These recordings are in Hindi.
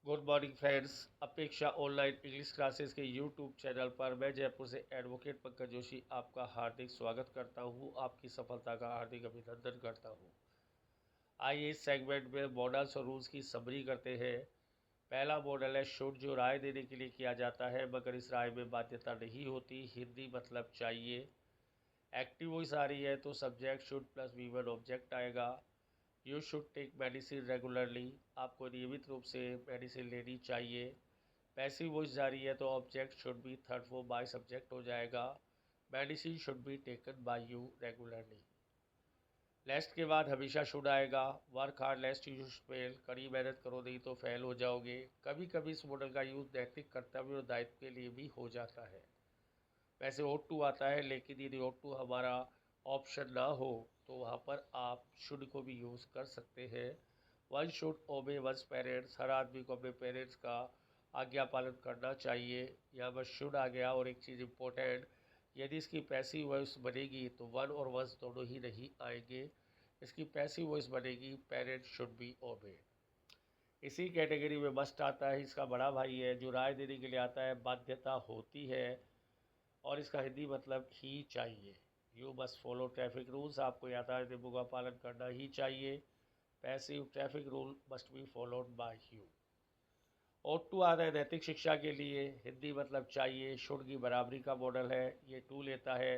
Good morning friends. अपेक्षा ऑनलाइन इंग्लिश क्लासेस के यूट्यूब चैनल पर मैं जयपुर से एडवोकेट पंकज जोशी आपका हार्दिक स्वागत करता हूं, आपकी सफलता का हार्दिक अभिनंदन करता हूं। आइए इस सेगमेंट में मॉडल्स और रूल्स की समरी करते हैं। पहला मॉडल है शुड, जो राय देने के लिए किया जाता है मगर इस राय में बाध्यता नहीं होती। हिंदी मतलब चाहिए। एक्टिव वॉइस आ रही है तो सब्जेक्ट शुड प्लस वी1 ऑब्जेक्ट आएगा। You should take medicine regularly, आपको नियमित रूप से मेडिसिन लेनी चाहिए। पैसिव वॉइस जारी है तो object should be third form by subject हो जाएगा। Medicine should be taken by you regularly. Lest के बाद हमेशा शुड आएगा। Work hard lest you fail, कड़ी मेहनत करो नहीं तो फेल हो जाओगे। कभी कभी इस मॉडल का यूज नैतिक कर्तव्य और दायित्व के लिए भी हो जाता है। वैसे ओट टू आता है, लेकिन यदि ओट टू हमारा ऑप्शन ना हो तो वहाँ पर आप शुड को भी यूज़ कर सकते हैं। One should obey one's parents, हर आदमी को अपने पेरेंट्स का आज्ञा पालन करना चाहिए। यहाँ पर शुड आ गया। और एक चीज़ इम्पोर्टेंट, यदि इसकी पैसिव वॉइस बनेगी तो वन और वंस दोनों ही नहीं आएंगे। इसकी पैसिव वॉइस बनेगी पेरेंट्स शुड बी ओबे। इसी कैटेगरी में मस्ट आता है, इसका बड़ा भाई है जो राय देने के लिए आता है। बाध्यता होती है और इसका हिंदी मतलब ही चाहिए। You must follow traffic rules, आपको यातायात नियमों का पालन करना ही चाहिए। Passive traffic rule must be followed by you. Ought to आता है नैतिक शिक्षा के लिए। हिंदी मतलब चाहिए। शुड की बराबरी का मॉडल है। ये टू लेता है,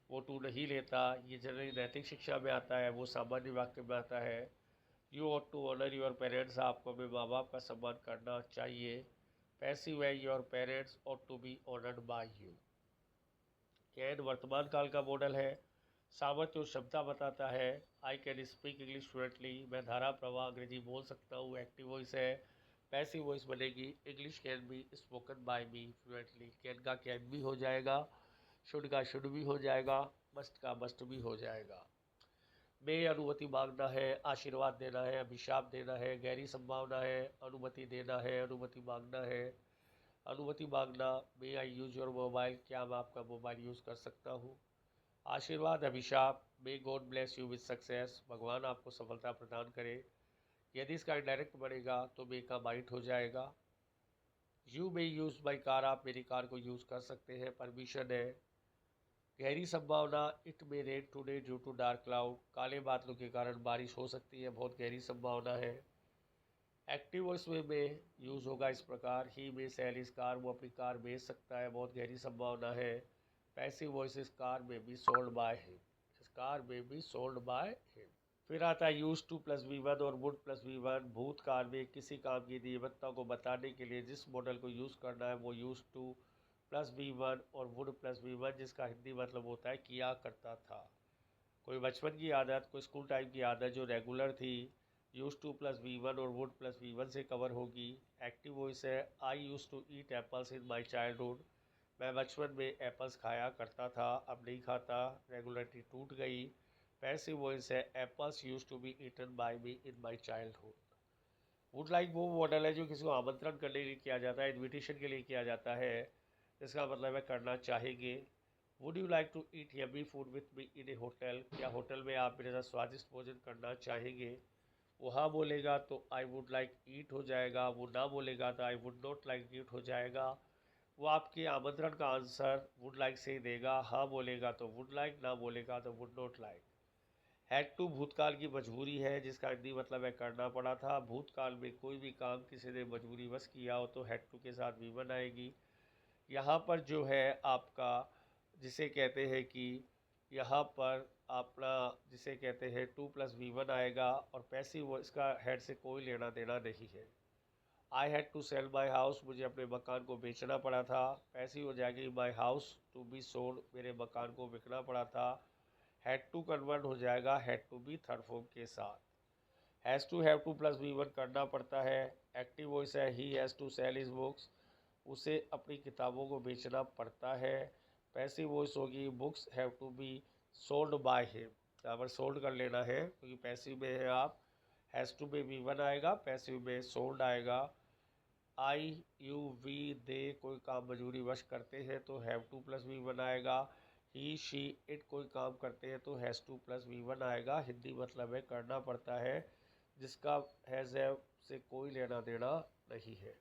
वो टू नहीं लेता। ये जनरली नैतिक शिक्षा में आता है, वो सामान्य वाक्य में आता है। You ought to honour your parents, आपको अपने माँ बाप का सम्मान करना चाहिए। पैसिव है your parents ought to be honoured by you. Can वर्तमान काल का मॉडल है। सामर्थ्य और क्षमता बताता है। I can speak English fluently, मैं धारा प्रवाह अंग्रेजी बोल सकता हूँ। एक्टिव वॉइस है। पैसिव वॉइस बनेगी English can be spoken by me fluently. Can का कैन भी हो जाएगा, शुड का शुड भी हो जाएगा, मस्ट का मस्ट भी हो जाएगा। में अनुमति मांगना है, आशीर्वाद देना है, अभिशाप देना है, गहरी संभावना है, अनुमति देना है, अनुमति मांगना है। अनुमति मांगना, मे आई यूज़ योर मोबाइल, क्या मैं आपका मोबाइल यूज़ कर सकता हूँ। आशीर्वाद अभिशाप, may God bless you with success, भगवान आपको सफलता प्रदान करे। यदि इसका डायरेक्ट बनेगा तो मे का बाइट हो जाएगा। You may use my car, आप मेरी कार को यूज़ कर सकते हैं, परमिशन है। गहरी संभावना, it may rain today due to dark cloud, काले बादलों के कारण बारिश हो सकती है, बहुत गहरी संभावना है। एक्टिव वॉइस में यूज़ होगा इस प्रकार, ही में सेल इस कार, वो अपनी कार बेच सकता है, बहुत गहरी संभावना है। पैसिव वॉइस, इस कार में बी सोल्ड बाय हिम, इस कार में बी सोल्ड बाय हिम। फिर आता है यूज टू प्लस वी1 और वुड प्लस वी1। भूतकाल में किसी काम की नियमितता को बताने के लिए जिस मॉडल को यूज़ करना है वो यूज टू प्लस वी1 और वुड प्लस वी1, जिसका हिंदी मतलब होता है किया करता था। कोई बचपन की आदत, कोई स्कूल टाइम की आदत जो रेगुलर थी, यूज टू प्लस वी1 और वुड प्लस वी1 से कवर होगी। एक्टिव वॉइस है, I use to eat apples in my childhood, मैं बचपन में एप्पल्स खाया करता था, अब नहीं खाता, रेगुलरिटी टूट गई। पैसिव वॉइस है, apples use to be eaten by me in my childhood. Would like वो मॉडल है जो किसी को आमंत्रण करने के लिए किया जाता है, इन्विटेशन के लिए किया जाता है। इसका मतलब है करना चाहेंगे। Would you like to eat yummy food with me in a hotel, क्या होटल में आप मेरे साथ स्वादिष्ट भोजन करना चाहेंगे। वो हाँ बोलेगा तो आई वुड लाइक ईट हो जाएगा, वो ना बोलेगा तो I would not like eat हो जाएगा। वो आपके आमंत्रण का आंसर वुड लाइक से ही देगा, हाँ बोलेगा तो वुड लाइक, ना बोलेगा तो would not like. Had to भूतकाल की मजबूरी है, जिसका हिंदी मतलब है करना पड़ा था। भूतकाल में कोई भी काम किसी ने मजबूरी वश किया हो तो हैड टू के साथ वी1 आएगी। यहाँ पर जो है आपका, जिसे कहते हैं कि यहाँ पर अपना जिसे कहते हैं टू प्लस वी1 आएगा और पैसिव इसका हेड से कोई लेना देना नहीं है। I had to sell my house, मुझे अपने मकान को बेचना पड़ा था। पैसिव हो जाएगी my house to be sold, मेरे मकान को बिकना पड़ा था। हैड टू कन्वर्ट हो जाएगा had to be third form के साथ। Has to have to plus V one करना पड़ता है। एक्टिव वॉइस है, he has to sell his books, उसे अपनी किताबों को बेचना पड़ता है। पैसिव वॉइस होगी, books have to be sold by him, यहाँ पर सोल्ड कर लेना है क्योंकि पैसिव में है आप। हैज़ टू में वी1 आएगा, पैसिव में सोल्ड आएगा। आई यू वी दे कोई काम मजबूरी वश करते हैं तो हैव टू प्लस वी1 आएगा। ही शी इट कोई काम करते हैं तो हैज़ टू प्लस वी1 आएगा। हिंदी मतलब है करना पड़ता है, जिसका हैज़ है से कोई लेना देना नहीं है।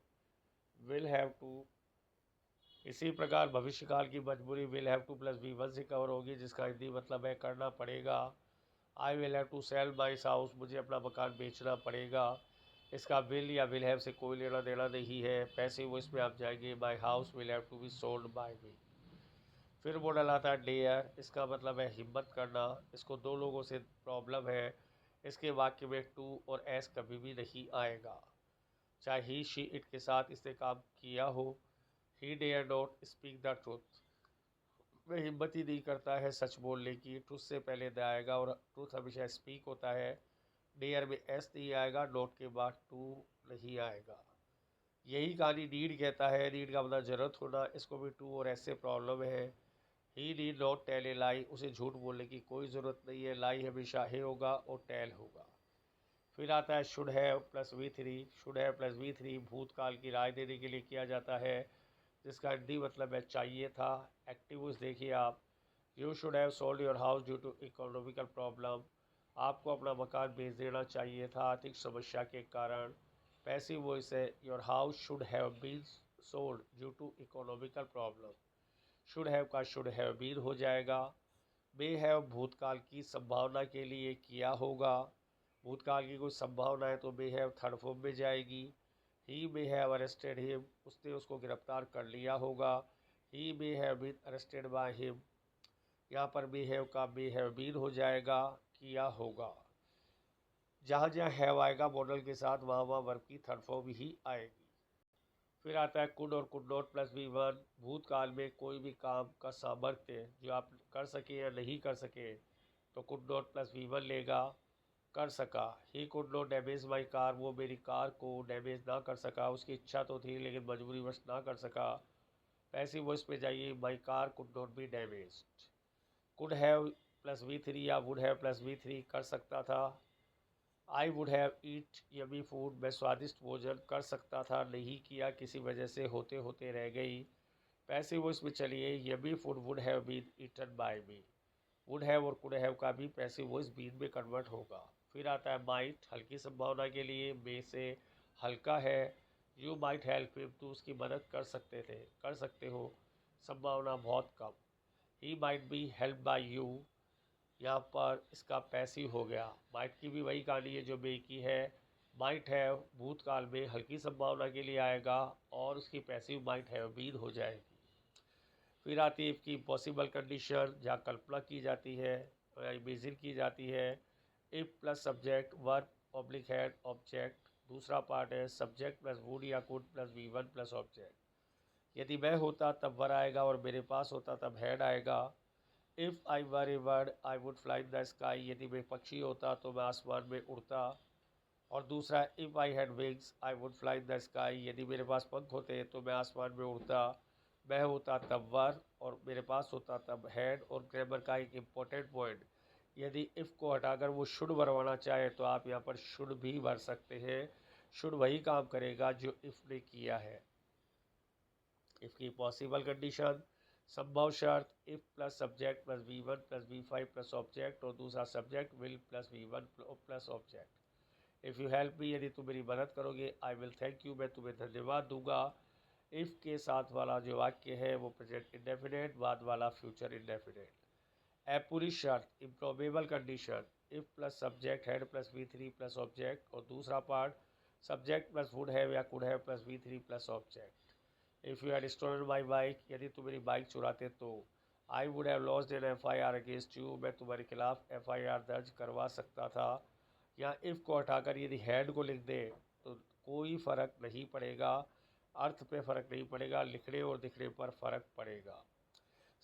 विल हैव टू, इसी प्रकार भविष्यकाल की मजबूरी will have to plus B one से कवर होगी, जिसका हिंदी मतलब है करना पड़ेगा। I will have to sell my house, मुझे अपना मकान बेचना पड़ेगा। इसका विल या विल हैव से कोई लेना देना नहीं है। पैसे वो इसमें आप जाएंगे, my house will have to be sold by me. फिर मॉडल आता है डेयर, इसका मतलब है हिम्मत करना। इसको दो लोगों से प्रॉब्लम है। इसके वाक्य में टू और एस कभी भी नहीं आएगा, चाहे ही शी इट के साथ इसने काम किया हो। He dare not speak the truth, वह हिम्मत ही नहीं करता है सच बोलने की। ट्रूथ से पहले द आएगा और ट्रूथ हमेशा स्पीक होता है। डेयर में एस नहीं आएगा, नॉट के बाद टू नहीं आएगा। यही कहानी नीड कहता है। नीड का मतलब जरूरत होना, इसको भी टू और एस से प्रॉब्लम है। ही नीड नॉट टेल ए लाई, उसे झूठ बोलने की कोई ज़रूरत नहीं है। लाई हमेशा है होगा और टेल होगा। फिर आता है should have plus V three. Should have plus V three भूतकाल की राय देने के लिए किया जाता है, जिसका हिंदी मतलब है चाहिए था। एक्टिव देखिए आप, you should have sold your house due to economical problem, आपको अपना मकान बेच देना चाहिए था आर्थिक समस्या के कारण। पैसिव वॉइस है, your house should have been sold due to economical problem. Should have का शुड हैव बीन हो जाएगा। मे हैव भूतकाल की संभावना के लिए किया होगा, भूतकाल की कोई संभावना है तो मे हैव थर्ड फॉर्म में जाएगी। He may have arrested him, उसने उसको गिरफ्तार कर लिया होगा। He may have been arrested by him, यहाँ पर मे हैव का मे हैव बीन हो जाएगा, किया होगा। जहाँ जहाँ हैव आएगा मॉडल के साथ, वहाँ वहाँ वर्ब की थर्ड फॉर्म ही आएगी। फिर आता है कुड और could not plus B one. भूतकाल में कोई भी काम का सामर्थ्य जो आप कर सके या नहीं कर सके तो could not plus B one लेगा। कर सका, he could not damage my car, वो मेरी कार को डैमेज ना कर सका। उसकी इच्छा तो थी लेकिन मजबूरीवश ना कर सका। पैसिव वॉइस पे जाइए, my car could not be damage. Could have plus V three या would have plus V three कर सकता था। I would have eat yummy food, मैं स्वादिष्ट भोजन कर सकता था, नहीं किया किसी वजह से, होते होते रह गई। पैसिव वॉइस में चलिए, yummy food would have been eaten by me. Would have और कुड हैव का भी पैसिव वॉइस बीन में कन्वर्ट होगा। फिर आता है माइट, हल्की संभावना के लिए, मे से हल्का है। यू माइट हेल्प हिम, तो उसकी मदद कर सकते थे, कर सकते हो, संभावना बहुत कम। He might be help by you, यहाँ पर इसका पैसिव हो गया। माइट की भी वही कहानी है जो बे की है। माइट हैव भूतकाल में हल्की संभावना के लिए आएगा और उसकी पैसिव माइट हैव बीन हो जाएगी। फिर आती है इसकी पॉसिबल कंडीशन, जहाँ कल्पना की जाती है या इमेजिन की जाती है। If plus subject verb oblique had object. दूसरा पार्ट है सब्जेक्ट प्लस वुड या could plus V one plus object. यदि मैं होता तब वर आएगा और मेरे पास होता तब हैड आएगा। If I were A bird I would fly in the sky, यदि मैं पक्षी होता तो मैं आसमान में उड़ता। और दूसरा if I had wings I would fly in the sky, यदि मेरे पास पंख होते तो मैं आसमान में उड़ता। मैं होता तब वर और मेरे पास होता तब हैड। और ग्रामर का एक इम्पोर्टेंट पॉइंट, यदि इफ़ को हटाकर वो शुड भरवाना चाहे तो आप यहाँ पर शुड भी भर सकते हैं। शुड वही काम करेगा जो इफ़ ने किया है। इफ़ की पॉसिबल कंडीशन, संभव शर्त, if plus subject plus V one plus V five plus object और दूसरा subject will plus V one plus object. If you help me, यदि तुम मेरी मदद करोगे, आई विल थैंक यू, मैं तुम्हें धन्यवाद दूंगा। इफ़ के साथ वाला जो वाक्य है वो प्रेजेंट इंडेफिनेट, बाद वाला फ्यूचर इंडेफिनेट। अपूरी शर्त, improbable condition, if plus subject had plus V three plus object और दूसरा part subject plus would have या could have plus V three plus object. If you had stolen my bike, यदि तुम मेरी बाइक चुराते तो I would have lost an FIR against you, मैं तुम्हारे खिलाफ FIR दर्ज करवा सकता था। यहाँ इफ़ को हटाकर यदि हैड को लिख दे तो कोई फ़र्क नहीं पड़ेगा, अर्थ पे फ़र्क नहीं पड़ेगा, लिखने और दिखने पर फ़र्क पड़ेगा।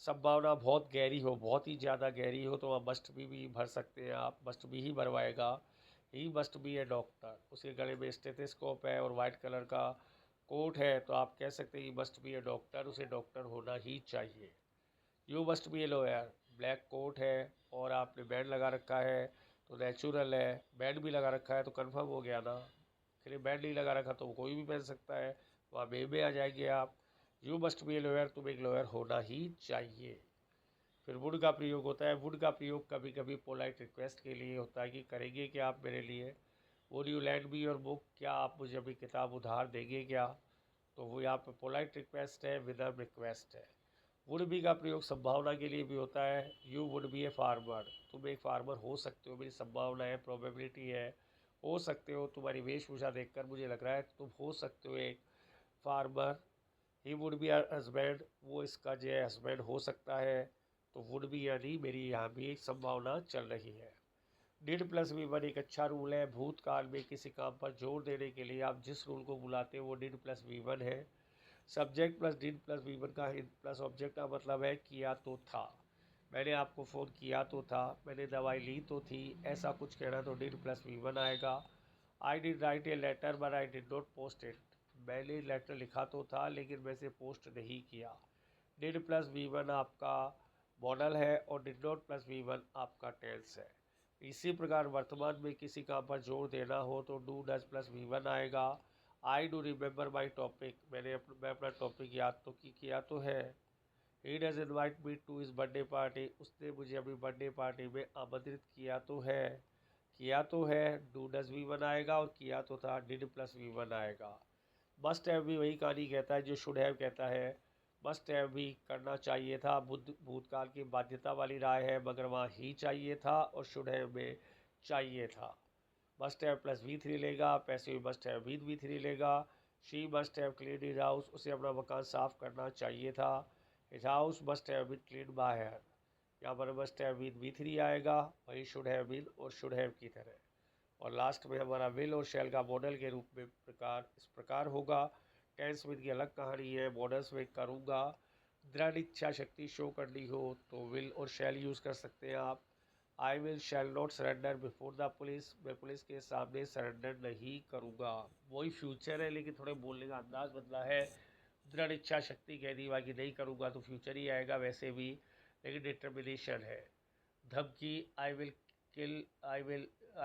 संभावना बहुत गहरी हो, बहुत ही ज़्यादा गहरी हो तो वह मस्ट भी भर सकते हैं आप, मस्ट भी ही भरवाएगा। He must be a doctor, उसके गले में स्टेथोस्कोप है और वाइट कलर का कोट है तो आप कह सकते हैं मस्ट बी ए डॉक्टर, उसे डॉक्टर होना ही चाहिए। You must be a lawyer, black coat है और आपने बैंड लगा रखा है तो नेचुरल है। बैंड भी लगा रखा है तो कंफर्म हो गया ना, फिर बैंड नहीं लगा रखा तो कोई भी पहन सकता है, वहाँ में आ जाएंगे आप। You must be a lawyer, तुम एक लॉयर होना ही चाहिए। फिर वुड का प्रयोग होता है। वुड का प्रयोग कभी कभी पोलाइट रिक्वेस्ट के लिए होता है कि करेंगे क्या आप मेरे लिए। Would you land me your book, क्या आप मुझे अपनी किताब उधार देंगे क्या। तो वो यहाँ पे पोलाइट रिक्वेस्ट है, विदर रिक्वेस्ट है। वुड बी का प्रयोग संभावना के लिए भी होता है। You would be a farmer, तुम एक फार्मर हो सकते हो, मेरी संभावना है, प्रोबेबिलिटी है, हो सकते हो। तुम्हारी वेशभूषा देखकर मुझे लग रहा है तुम हो सकते हो एक farmer. He would be husband, वो इसका जो है हस्बैंड हो सकता है। तो वुड बी यानी मेरी यहाँ भी एक संभावना चल रही है। डिड प्लस वी वन एक अच्छा रूल है। भूतकाल में किसी काम पर जोर देने के लिए आप जिस रूल को बुलाते हैं वो डिड प्लस वी वन है। Subject plus did plus V one का प्लस ऑब्जेक्ट का मतलब है किया तो था। मैंने आपको फ़ोन किया तो था, मैंने दवाई ली तो थी, ऐसा कुछ कहना तो डिड प्लस वी वन आएगा। I did write a letter but I did not post it, मैंने लेटर लिखा तो था लेकिन मैं इसे पोस्ट नहीं किया। डिड प्लस वी वन आपका मॉडल है और did not plus V one आपका टेंस है। इसी प्रकार वर्तमान में किसी काम पर जोर देना हो तो do does plus V one आएगा। I do remember my topic, मैं अपना टॉपिक याद तो किया तो है। He does invite me to his birthday party, उसने मुझे अपनी बर्थडे पार्टी में आमंत्रित किया तो है। किया तो है, डू डज वी वन आएगा और किया तो था, डिड प्लस वी वन आएगा। मस्ट हैव भी वही कहानी कहता है जो शुड हैव कहता है। मस्ट हैव भी करना चाहिए था, भूतकाल की बाध्यता वाली राय है, मगर वहाँ ही चाहिए था और शुड हैव में चाहिए था। Must have plus V three लेगा, पैसे must have with V three लेगा। She must have clean his house, उसे अपना मकान साफ करना चाहिए था। His house must have been clean by her, यहाँ पर must have with V three आएगा, वही शुड हैव बीन और शुड हैव की तरह। और लास्ट में हमारा विल और शैल का मॉडल के रूप में इस प्रकार होगा। टेंस विद की अलग कहानी है, मॉडल्स में करूँगा। दृढ़ इच्छा शक्ति शो करनी हो तो विल और शैल यूज़ कर सकते हैं आप। I will shall not surrender before the police, मैं पुलिस के सामने सरेंडर नहीं करूँगा। वही फ्यूचर है लेकिन थोड़े बोलने का अंदाज बदला है। दृढ़ इच्छा शक्ति कह दी, बाकी नहीं करूँगा तो फ्यूचर ही आएगा वैसे भी, लेकिन डिटर्मिनेशन है। धमकी, आई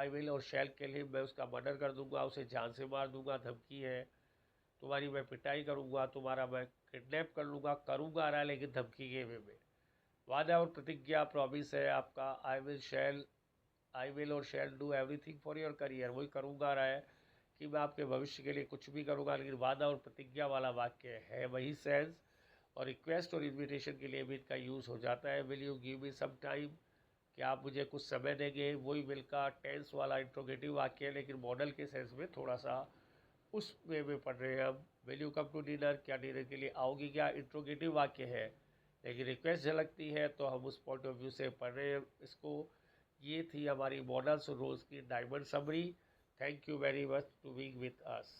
विल और शैल किल हिम, मैं उसका मर्डर कर दूंगा, उसे जान से मार दूंगा, धमकी है। तुम्हारी मैं पिटाई करूंगा, तुम्हारा मैं किडनैप कर लूँगा, करूँगा रहा लेकिन धमकी के वे में। वादा और प्रतिज्ञा प्रॉमिस है आपका। आई विल और shall do everything for your career, वही करूँगा रहा है कि मैं आपके भविष्य के लिए कुछ भी करूँगा, लेकिन वादा और प्रतिज्ञा वाला वाक्य है वही सेंस। और रिक्वेस्ट और इन्विटेशन के लिए भी इनका यूज़ हो जाता है। Will you give me some time, कि आप मुझे कुछ समय देंगे, वही विल का टेंस वाला इंट्रोगेटिव वाक्य है लेकिन मॉडल के सेंस में थोड़ा सा उस वे में पढ़ रहे हैं हम। Will you come to dinner, क्या डिनर के लिए आओगी क्या, इंट्रोगेटिव वाक्य है लेकिन रिक्वेस्ट झलकती है तो हम उस पॉइंट ऑफ व्यू से पढ़ रहे हैं इसको। ये थी हमारी मॉडल्स और रोल्स की diamond summary. Thank you very much to being with us.